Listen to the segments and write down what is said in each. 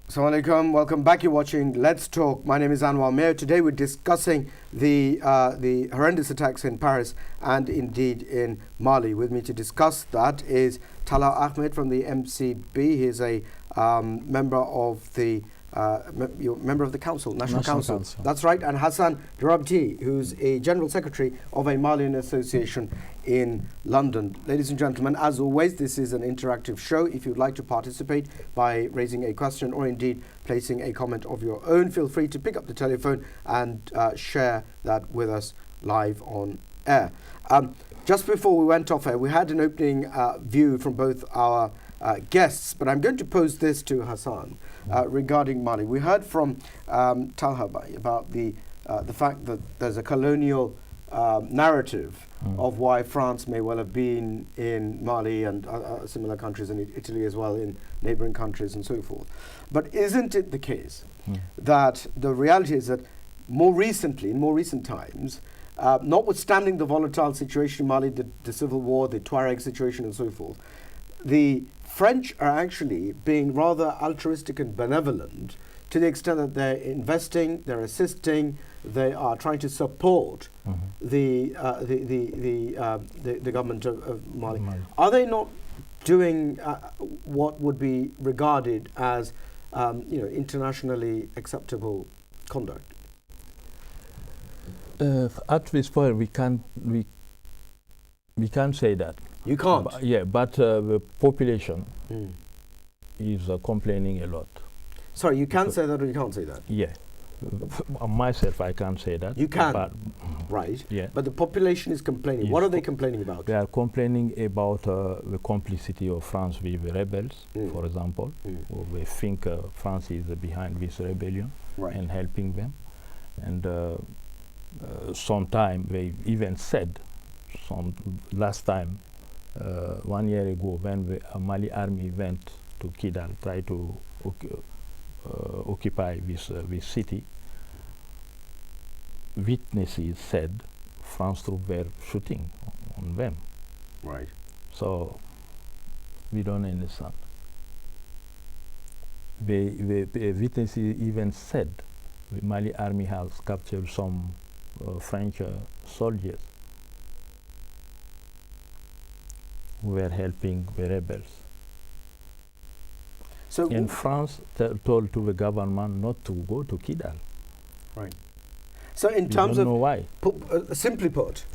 Assalamu alaikum. Welcome back. You're watching Let's Talk. My name is Anwar Mir. Today we're discussing the horrendous attacks in Paris and indeed in Mali. With me to discuss that is Talha Ahmed from the MCB. He is a member of the National Council. That's right. And Hassan Darabti, who's a General Secretary of a Malian association in London. Ladies and gentlemen, as always, this is an interactive show. If you'd like to participate by raising a question or indeed placing a comment of your own, feel free to pick up the telephone and share that with us live on air. Just before we went off air, we had an opening view from both our guests, but I'm going to pose this to Hassan regarding Mali. We heard from Talha about the fact that there's a colonial narrative of why France may well have been in Mali and similar countries, and Italy as well, in neighboring countries and so forth. But isn't it the case that the reality is that more recently, in more recent times, notwithstanding the volatile situation in Mali, the civil war, the Tuareg situation and so forth, the French are actually being rather altruistic and benevolent to the extent that they're investing, they're assisting, they are trying to support the government of Mali. Are they not doing what would be regarded as internationally acceptable conduct? At this point, we can't say that. You can't? But the population is complaining a lot. Sorry, you can say that or you can't say that? Yeah. Myself, I can't say that. You can? But, right. Yeah. But the population is complaining. What are they complaining about? They are complaining about the complicity of France with the rebels, for example. They think France is behind this rebellion and helping them. And sometimes they even said, last time, 1 year ago, when the Mali army went to Kidal, tried to occupy this city, witnesses said France troops were shooting on them. Right. So we don't understand. The witnesses even said the Mali army has captured some French soldiers who were helping the rebels. So and France told to the government not to go to Kidal. Right. So in terms of, know why. Simply put,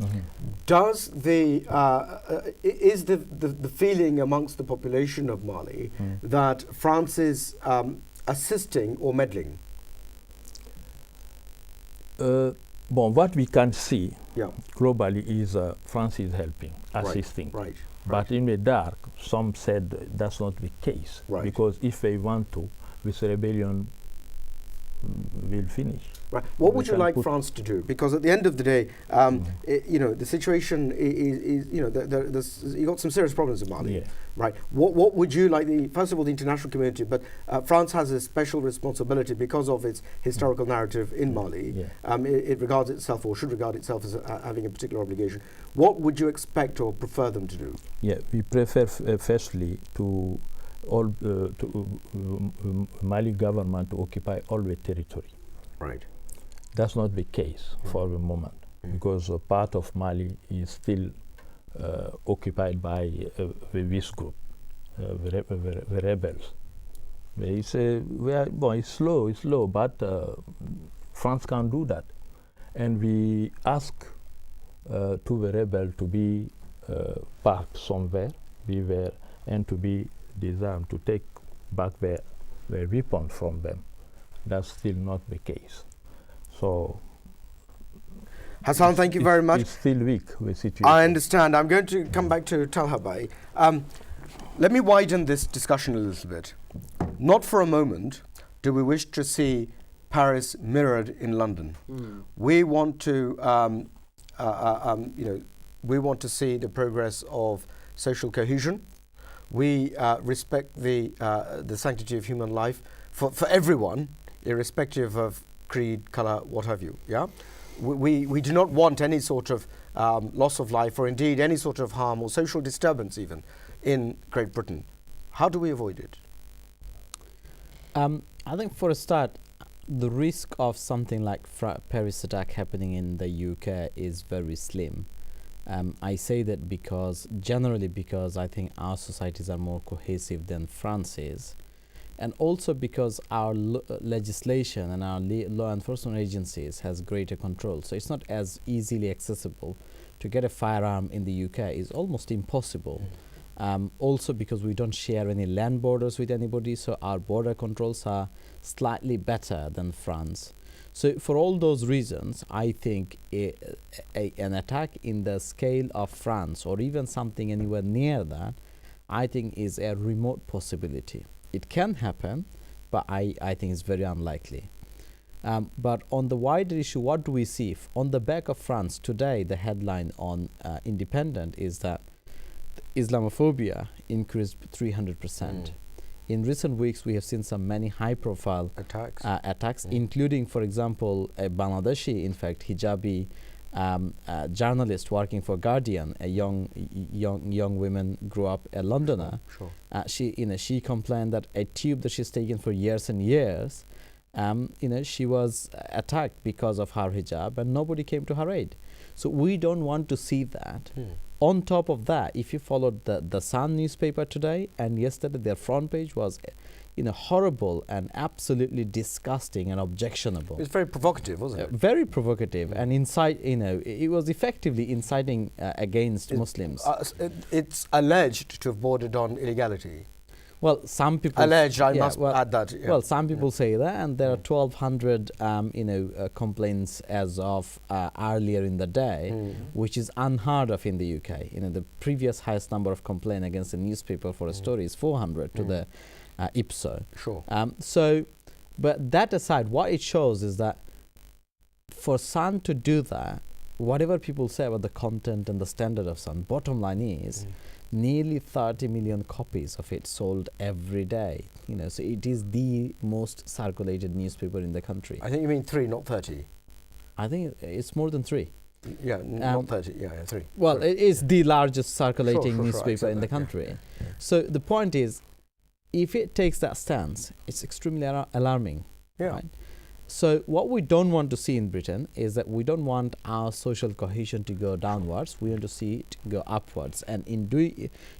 does is the feeling amongst the population of Mali that France is assisting or meddling? What we can see globally is France is helping, assisting. Right. But in the dark, some said that's not the case. Because if they want to, this rebellion will finish. Right. What would you like France to do? Because at the end of the day, the situation is you got some serious problems in Mali. Yeah. Right. What would you like first of all, the international community, but France has a special responsibility because of its historical narrative in Mali. Yeah. It regards itself, or should regard itself, as having a particular obligation. What would you expect or prefer them to do? Yeah, we prefer firstly to all Mali government to occupy all the territory. Right. That's not the case for the moment, because part of Mali is still occupied by this group, the rebels. It's slow, but France can do that. And we ask to the rebel to be parked somewhere, and to be disarmed, to take back their weapons from them. That's still not the case. So, Hassan, thank you very much. It's still weak, the situation. I understand. I'm going to come back to Talha Bhai. Let me widen this discussion a little bit. Not for a moment do we wish to see Paris mirrored in London. We want to, we want to see the progress of social cohesion. We respect the sanctity of human life for everyone, irrespective of creed, color, what have you. Yeah, we do not want any sort of loss of life, or indeed any sort of harm or social disturbance even in Great Britain. How do we avoid it? I think for a start, the risk of something like Paris attack happening in the UK is very slim. I say that generally because I think our societies are more cohesive than France is, and also because our legislation and our law enforcement agencies has greater control. So it's not as easily accessible. To get a firearm in the UK is almost impossible. Also because we don't share any land borders with anybody, so our border controls are slightly better than France. So for all those reasons, I think an attack in the scale of France, or even something anywhere near that, I think is a remote possibility. It can happen, but I think it's very unlikely. But on the wider issue, what do we see? On the back of France today, the headline on Independent is that Islamophobia increased 300%. In recent weeks, we have seen many high-profile attacks, including, for example, a Bangladeshi, in fact, hijabi journalist working for Guardian, a young woman, grew up a Londoner. She complained that a tube that she's taken for years and years, she was attacked because of her hijab, and nobody came to her aid. So we don't want to see that. On top of that, if you followed the Sun newspaper today and yesterday, their front page was, horrible and absolutely disgusting and objectionable. It's very provocative, wasn't it? Very provocative, and it was effectively inciting against Muslims. It's alleged to have bordered on illegality. Well, some people alleged. I must add that. Yeah. Well, some people say that, and there are 1,200, complaints as of earlier in the day, which is unheard of in the UK. The previous highest number of complaints against a newspaper for a story is 400 to the IPSO. Sure. But that aside, what it shows is that for Sun to do that, whatever people say about the content and the standard of Sun, bottom line is. Nearly 30 million copies of it sold every day. So it is the most circulated newspaper in the country. I think you mean 3, not 30. I think it's more than 3. Yeah, not 30. Yeah, 3. Well, it is the largest circulating newspaper in the country. Yeah. So the point is, if it takes that stance, it's extremely alarming. Yeah. Right? So what we don't want to see in Britain is that we don't want our social cohesion to go downwards. We want to see it go upwards. And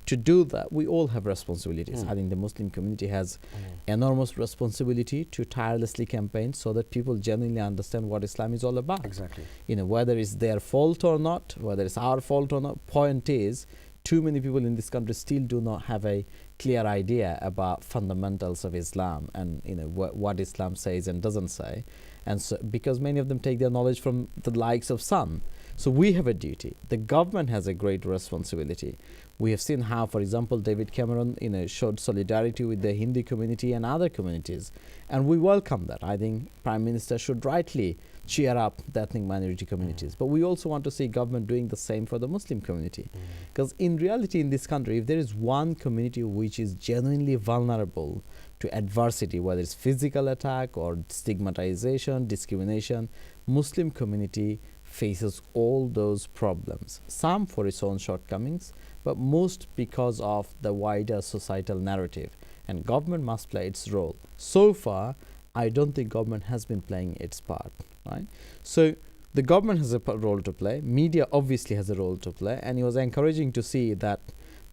to do that, we all have responsibilities. I think the Muslim community has enormous responsibility to tirelessly campaign so that people genuinely understand what Islam is all about. Exactly. Whether it's their fault or not, whether it's our fault or not, point is, too many people in this country still do not have a clear idea about fundamentals of Islam and what Islam says and doesn't say, and so because many of them take their knowledge from the likes of Sun. So we have a duty. The government has a great responsibility. We have seen how, for example, David Cameron showed solidarity with the Hindu community and other communities, and we welcome that. I think Prime Minister should rightly cheer up the ethnic minority communities. But we also want to see government doing the same for the Muslim community. Because in reality, in this country, if there is one community which is genuinely vulnerable to adversity, whether it's physical attack or stigmatization, discrimination, Muslim community faces all those problems. Some for its own shortcomings, but most because of the wider societal narrative. And government must play its role. So far, I don't think government has been playing its part. Right? So the government has a role to play. Media obviously has a role to play, and it was encouraging to see that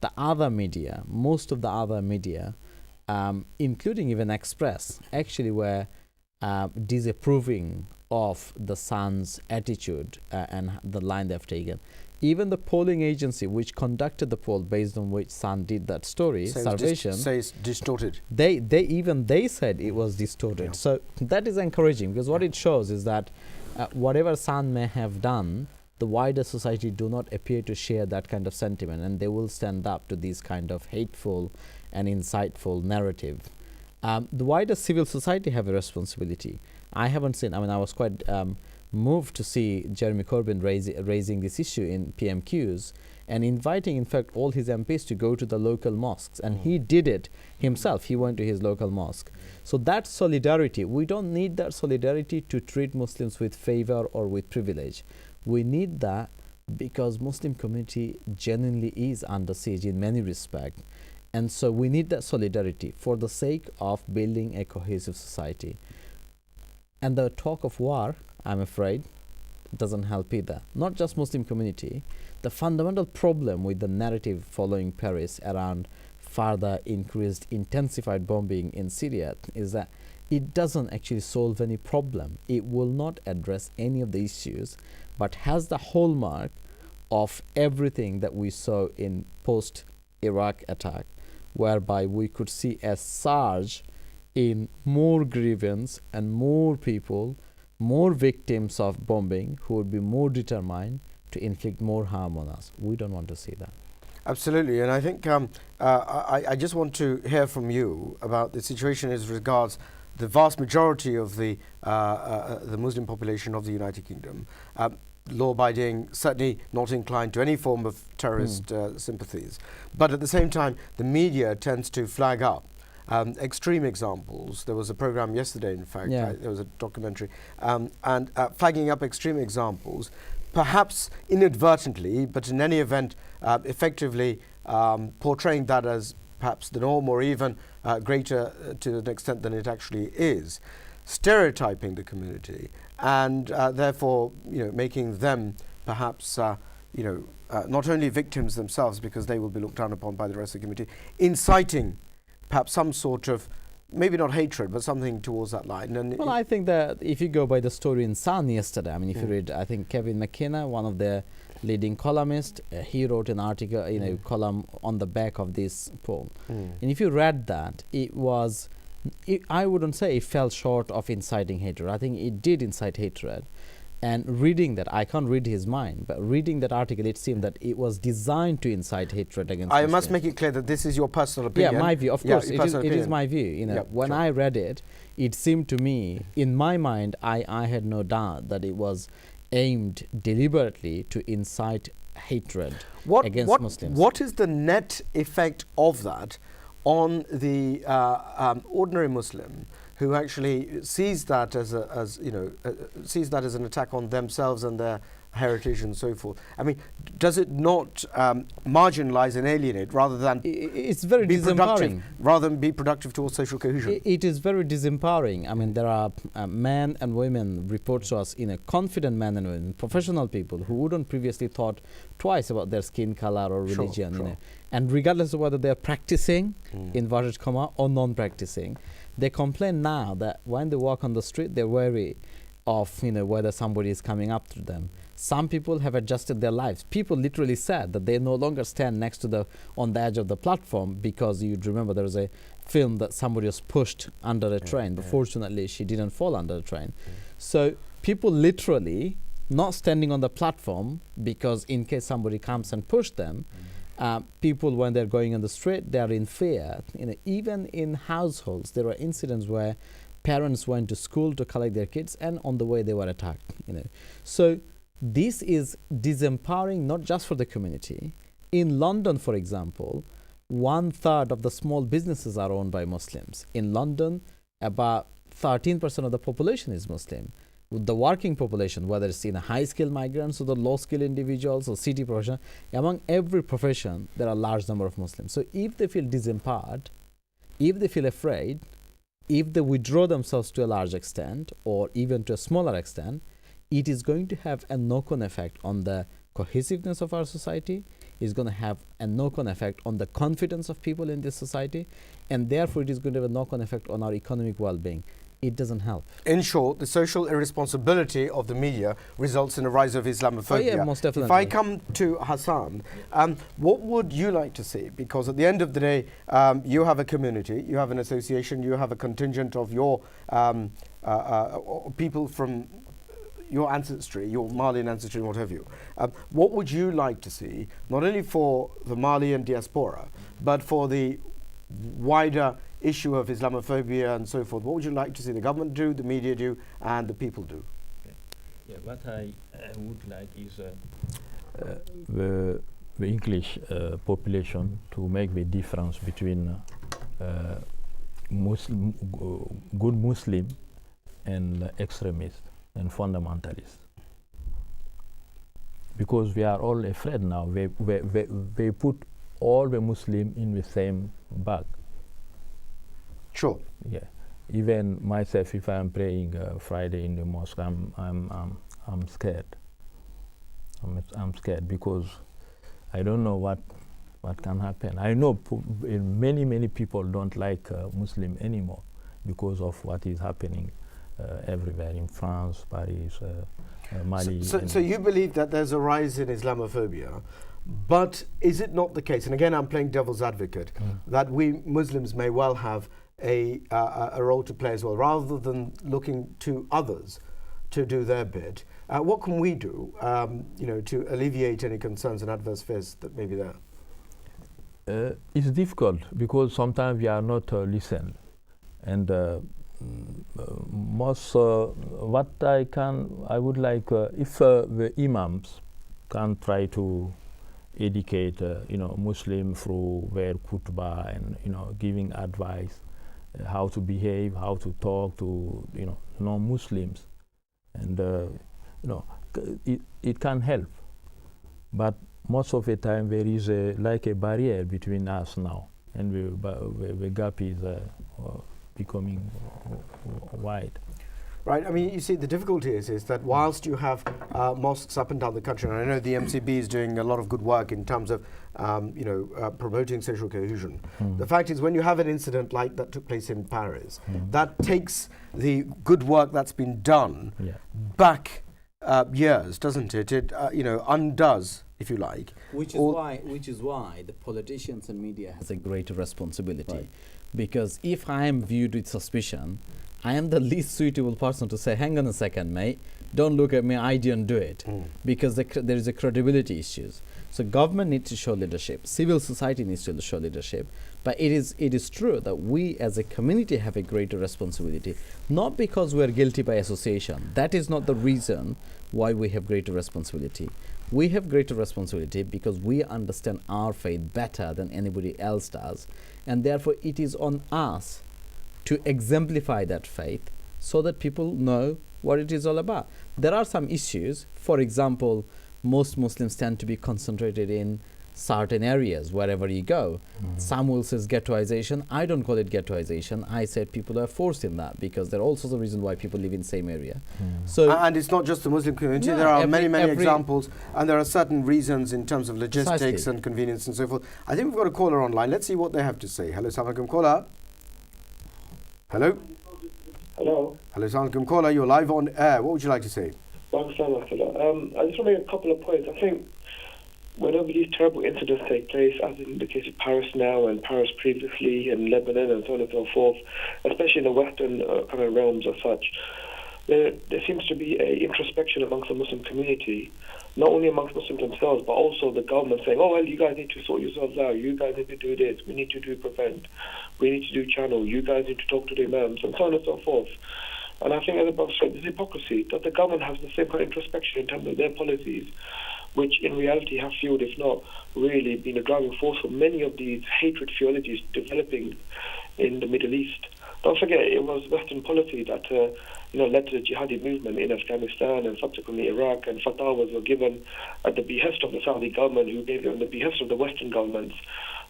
the other media, most of the other media, including even Express, actually were disapproving of the Sun's attitude and the line they've taken. Even the polling agency which conducted the poll based on which Sun did that story, Salvation, says distorted. They said it was distorted. Yeah. So that is encouraging, because what it shows is that whatever Sun may have done, the wider society do not appear to share that kind of sentiment, and they will stand up to these kind of hateful and insightful narrative. The wider civil society have a responsibility. I was quite moved to see Jeremy Corbyn raising this issue in PMQs and inviting, in fact, all his MPs to go to the local mosques. And he did it himself. He went to his local mosque. So that solidarity, we don't need that solidarity to treat Muslims with favor or with privilege. We need that because Muslim community genuinely is under siege in many respects. And so we need that solidarity for the sake of building a cohesive society. And the talk of war, I'm afraid, doesn't help either. Not just Muslim community. The fundamental problem with the narrative following Paris around further increased, intensified bombing in Syria is that it doesn't actually solve any problem. It will not address any of the issues, but has the hallmark of everything that we saw in post-Iraq attack, whereby we could see a surge in more grievance and more people, more victims of bombing who would be more determined to inflict more harm on us. We don't want to see that. Absolutely, and I think I just want to hear from you about the situation as regards the vast majority of the Muslim population of the United Kingdom, law-abiding, certainly not inclined to any form of terrorist sympathies. But at the same time, the media tends to flag up extreme examples. There was a program yesterday, in fact, there was a documentary, and flagging up extreme examples, perhaps inadvertently, but in any event, effectively portraying that as perhaps the norm or even greater to an extent than it actually is, stereotyping the community and therefore making them perhaps not only victims themselves because they will be looked down upon by the rest of the community, inciting perhaps some sort of, maybe not hatred, but something towards that line. And well, I think that if you go by the story in Sun yesterday, I mean, if you read, I think Kevin McKenna, one of the leading columnists, he wrote an article, column on the back of this poem. And if you read that, I wouldn't say it fell short of inciting hatred. I think it did incite hatred. And reading that, I can't read his mind, but reading that article, it seemed that it was designed to incite hatred against Muslims. I must make it clear that this is your personal opinion. Yeah, my view. Of course, it is my view. When I read it, it seemed to me, in my mind, I had no doubt that it was aimed deliberately to incite hatred against Muslims. What is the net effect of that on the ordinary Muslim who actually sees that as an attack on themselves and their heritage and so forth? I mean, does it not marginalize and alienate rather than it's very disempowering, rather than be productive towards social cohesion? It is very disempowering. I mean, there are men and women report to us, confident men and women, professional people who wouldn't previously thought twice about their skin color or religion, and regardless of whether they are practicing inverted comma or non-practicing, they complain now that when they walk on the street, they're wary of whether somebody is coming up to them. Some people have adjusted their lives. People literally said that they no longer stand next to on the edge of the platform, because you'd remember there was a film that somebody was pushed under a train, but fortunately she didn't fall under the train. So people literally not standing on the platform because in case somebody comes and push them. People, when they're going on the street, they're in fear. Even in households, there are incidents where parents went to school to collect their kids, and on the way they were attacked. So this is disempowering not just for the community. In London, for example, 1/3 of the small businesses are owned by Muslims. In London, about 13% of the population is Muslim. The working population, whether it's in a high-skilled migrants or the low-skilled individuals or city profession, among every profession, there are a large number of Muslims. So if they feel disempowered, if they feel afraid, if they withdraw themselves to a large extent or even to a smaller extent, it is going to have a knock-on effect on the cohesiveness of our society. It's going to have a knock-on effect on the confidence of people in this society, and therefore it is going to have a knock-on effect on our economic well-being. It doesn't help. In short, the social irresponsibility of the media results in a rise of Islamophobia. Yeah, most definitely. If I come to Hassan, what would you like to see? Because at the end of the day, you have a community, you have an association, you have a contingent of your people from your ancestry, your Malian ancestry, what have you. What would you like to see, not only for the Malian diaspora, but for the wider issue of Islamophobia and so forth? What would you like to see the government do, the media do, and the people do? Yeah, what I would like is the English population to make the difference between good Muslim and extremist and fundamentalist. Because we are all afraid now. They put all the Muslim in the same bag. Sure. Yeah. Even myself, if I am praying Friday in the mosque, I'm scared. I'm scared because I don't know what can happen. I know many people don't like Muslim anymore because of what is happening everywhere in France, Paris, Mali. So you believe that there's a rise in Islamophobia, but is it not the case, and again I'm playing devil's advocate, that we Muslims may well have a role to play as well, rather than looking to others to do their bit? What can we do, to alleviate any concerns and adverse fears that may be there? It's difficult because sometimes we are not listened, and most what I would like if the imams can try to educate Muslim through their khutbah and giving advice how to behave, how to talk to non-Muslims, and it can help, but most of the time there is like a barrier between us now, and the gap is becoming wide. Right. I mean, you see, the difficulty is that whilst you have mosques up and down the country, and I know the MCB is doing a lot of good work in terms of, promoting social cohesion. The fact is, when you have an incident like that took place in Paris, that takes the good work that's been done back years, doesn't it? It undoes, if you like. Which is why the politicians and media has a greater responsibility. Right. Because if I am viewed with suspicion, I am the least suitable person to say, hang on a second, mate, don't look at me, I didn't do it. Because there is a credibility issues. So government needs to show leadership, civil society needs to show leadership, but it is true that we as a community have a greater responsibility, not because we are guilty by association. That is not the reason why we have greater responsibility. We have greater responsibility because we understand our faith better than anybody else does, and therefore it is on us to exemplify that faith so that people know what it is all about. There are some issues. For example, most Muslims tend to be concentrated in certain areas wherever you go. Some will say ghettoization. I don't call it ghettoization. I said people are forced in that because there are also the reason why people live in the same area. So and it's not just the Muslim community. No, there are many examples, and there are certain reasons in terms of logistics Precisely. and convenience and so forth. I think we've got a caller online. Let's see what they have to say. Hello, Assalamu alaikum, caller. Hello. Hello. Hello, Assalamu alaikum, caller. You're live on air. What would you like to say? I just want to make a couple of points. I think whenever these terrible incidents take place, as in the case of Paris now and Paris previously and Lebanon and so on and so forth, especially in the Western kind of realms as such, there seems to be a introspection amongst the Muslim community, not only amongst Muslims themselves, but also the government saying, oh, well, you guys need to sort yourselves out, you guys need to do this, we need to do prevent, we need to do channel, you guys need to talk to the imams, and so on and so forth. And I think, as above said, there's hypocrisy that the government has the same kind of introspection in terms of their policies, which in reality have fueled, if not really been a driving force for many of these hatred theologies developing in the Middle East. Don't forget, it was Western policy that led to the jihadi movement in Afghanistan and subsequently Iraq, and fatwas were given at the behest of the Saudi government, who gave it at the behest of the Western governments.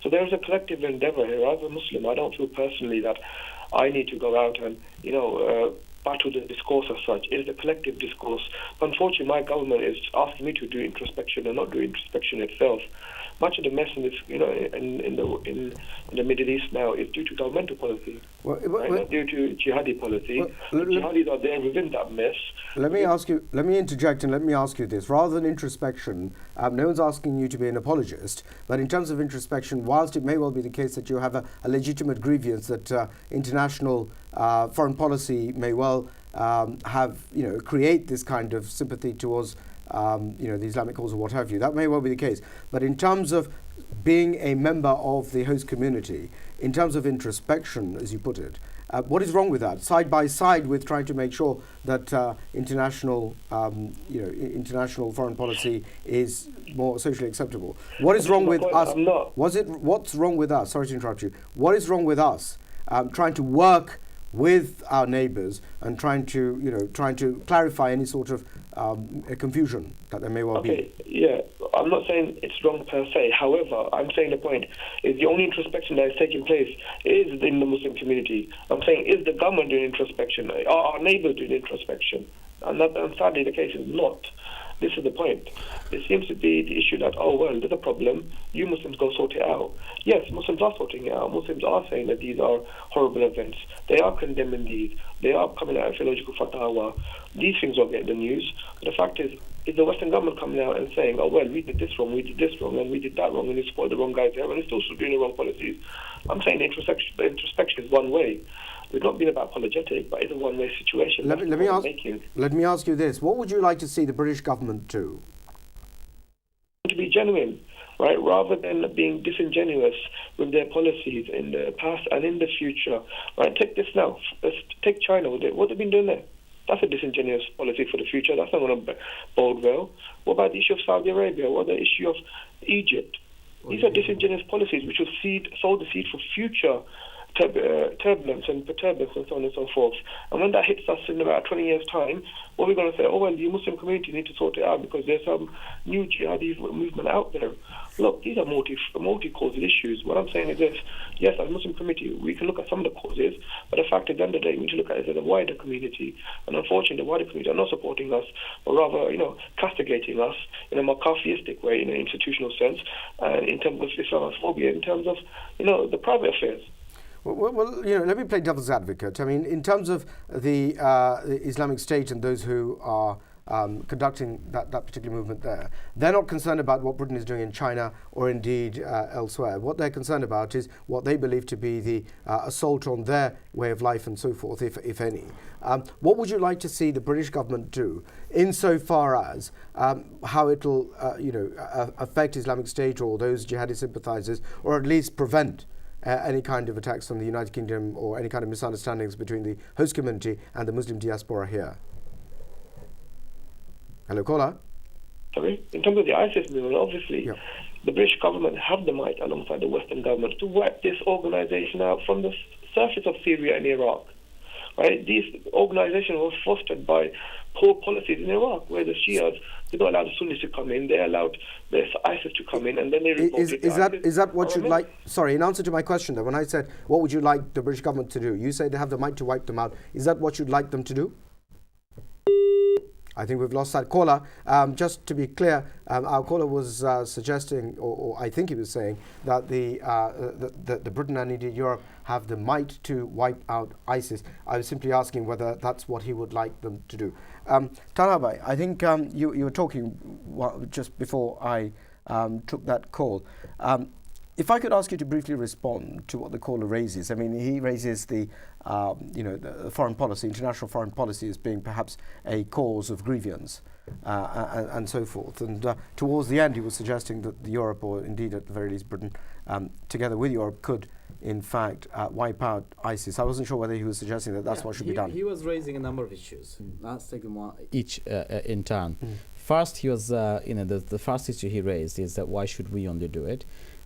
So there is a collective endeavor here. As a Muslim, I don't feel personally that I need to go out and, battle the discourse as such. It is a collective discourse. But unfortunately, my government is asking me to do introspection and not do introspection itself. Much of the mess in this, in the Middle East now is due to governmental policy, not due to jihadi policy. The jihadis are there within that mess. Let me interject and let me ask you this. Rather than introspection, no one's asking you to be an apologist, but in terms of introspection, whilst it may well be the case that you have a legitimate grievance that international foreign policy may well create this kind of sympathy towards the Islamic cause or what have you. That may well be the case. But in terms of being a member of the host community, in terms of introspection, as you put it, what is wrong with that? Side by side with trying to make sure that international foreign policy is more socially acceptable. What is wrong with us? What's wrong with us? Sorry to interrupt you. What is wrong with us trying to work with our neighbours and trying to clarify any sort of confusion that there may well be? Yeah, I'm not saying it's wrong per se. However, I'm saying the point is the only introspection that is taking place is in the Muslim community. I'm saying, is the government doing introspection? Are our neighbours doing introspection? And sadly, the case is not. This is the point. There seems to be the issue that, oh, well, there's a problem. You Muslims go sort it out. Yes, Muslims are sorting it out. Muslims are saying that these are horrible events. They are condemning these. They are coming out of theological fatwa. These things will get the news. But the fact is the Western government coming out and saying, oh, well, we did this wrong, and we did that wrong, and we supported the wrong guys there, and we're still doing the wrong policies. I'm saying the introspection is one way. We've not been about apologetic, but it's a one-way situation. Let me ask you this. What would you like to see the British government do? To be genuine, right? Rather than being disingenuous with their policies in the past and in the future. Right? Take this now. Let's take China with it. What have they been doing there? That's a disingenuous policy for the future. That's not going to bode well. What about the issue of Saudi Arabia? What about the issue of Egypt? These are disingenuous policies which will sow the seed for future turbulence and perturbance and so on and so forth. And when that hits us in about 20 years' time, what are we going to say? Oh, well, the Muslim community need to sort it out because there's some new jihadi movement out there. Look, these are multi-causal issues. What I'm saying is this: yes, as a Muslim community, we can look at some of the causes, but the fact at the end of the day, we need to look at it as a wider community. And unfortunately, the wider community are not supporting us, but rather, castigating us in a McCarthyistic way, in an institutional sense, and in terms of Islamophobia, in terms of, the private affairs. Well, let me play devil's advocate. I mean, in terms of the Islamic State and those who are conducting that particular movement there, they're not concerned about what Britain is doing in China or indeed elsewhere. What they're concerned about is what they believe to be the assault on their way of life and so forth, if any. What would you like to see the British government do insofar as how it'll affect Islamic State or those jihadi sympathizers, or at least prevent any kind of attacks from the United Kingdom or any kind of misunderstandings between the host community and the Muslim diaspora here? Hello, caller. Sorry? In terms of the ISIS movement, obviously, the British government have the might, alongside the Western government, to wipe this organisation out from the surface of Syria and Iraq. Right? These organisations were fostered by poor policies in Iraq, where the Shias did not allow the Sunnis to come in. They allowed the ISIS to come in, and then they reported Is that what you'd like? Sorry, in answer to my question, though, when I said, what would you like the British government to do? You say they have the might to wipe them out. Is that what you'd like them to do? I think we've lost that caller. Just to be clear, our caller was suggesting, or I think he was saying, that the Britain and indeed Europe have the might to wipe out ISIS. I was simply asking whether that's what he would like them to do. Talha Bhai, I think you were talking just before I took that call. If I could ask you to briefly respond to what the caller raises. I mean, he raises the foreign policy, international foreign policy, as being perhaps a cause of grievance and so forth. And towards the end, he was suggesting that Europe, or indeed at the very least Britain, together with Europe, could in fact wipe out ISIS. I wasn't sure whether he was suggesting that that's what should be done. He was raising a number of issues. Let's take them one each in turn. First, he was, the first issue he raised is that why should we only do it?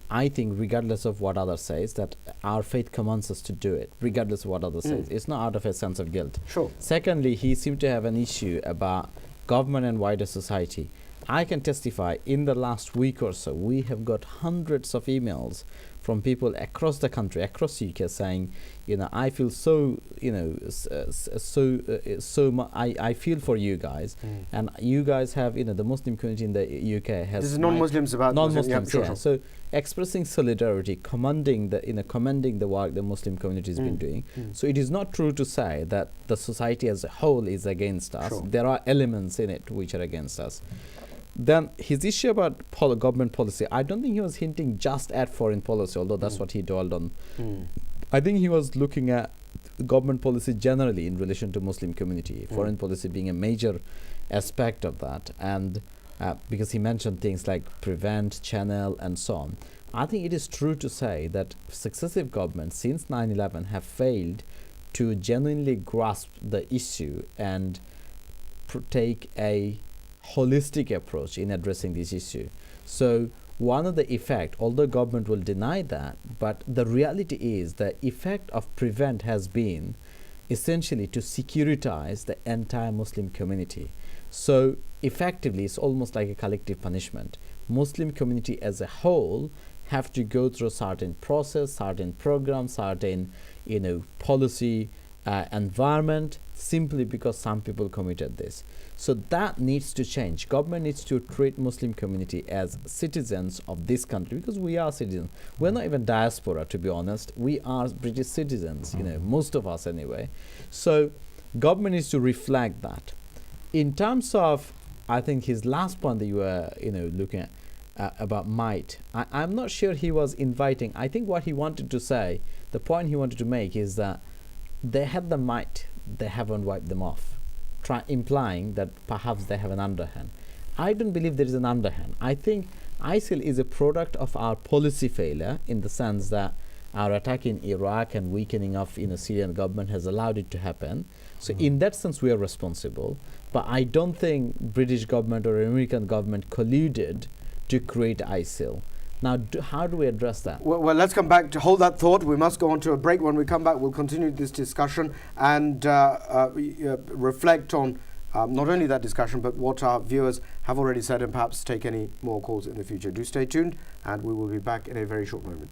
I think, regardless of what others say, that our faith commands us to do it, regardless of what others say. It's not out of a sense of guilt. Sure. Secondly, he seemed to have an issue about government and wider society. I can testify, in the last week or so, we have got hundreds of emails from people across the country, across UK, saying, I feel I feel for you guys, and you guys have, the Muslim community in the UK has. This is non-Muslims about non-Muslims, sure. So expressing solidarity, commending the work the Muslim community has been doing. So it is not true to say that the society as a whole is against us. Sure. There are elements in it which are against us. Then his issue about government policy, I don't think he was hinting just at foreign policy, although that's what he dwelled on. I think he was looking at government policy generally in relation to Muslim community, foreign policy being a major aspect of that, and because he mentioned things like prevent, channel, and so on. I think it is true to say that successive governments since 9/11 have failed to genuinely grasp the issue and take a holistic approach in addressing this issue. So one of the effect, although government will deny that, but the reality is the effect of prevent has been essentially to securitize the entire Muslim community. So effectively, it's almost like a collective punishment. Muslim community as a whole have to go through certain process, certain program, certain policy environment, simply because some people committed this. So that needs to change. Government needs to treat Muslim community as citizens of this country, because we are citizens. We're not even diaspora, to be honest. We are British citizens, most of us anyway. So government needs to reflect that. In terms of, I think his last point that you were looking at, about might, I'm not sure he was inviting. I think what he wanted to say, the point he wanted to make, is that they had the might, they haven't wiped them off, implying that perhaps they have an underhand. I don't believe there is an underhand. I think ISIL is a product of our policy failure, in the sense that our attack in Iraq and weakening of Syrian government has allowed it to happen. So in that sense we are responsible, but I don't think British government or American government colluded to create ISIL. Now, how do we address that? Well, let's come back to hold that thought. We must go on to a break. When we come back, we'll continue this discussion and reflect on not only that discussion, but what our viewers have already said, and perhaps take any more calls in the future. Do stay tuned, and we will be back in a very short moment.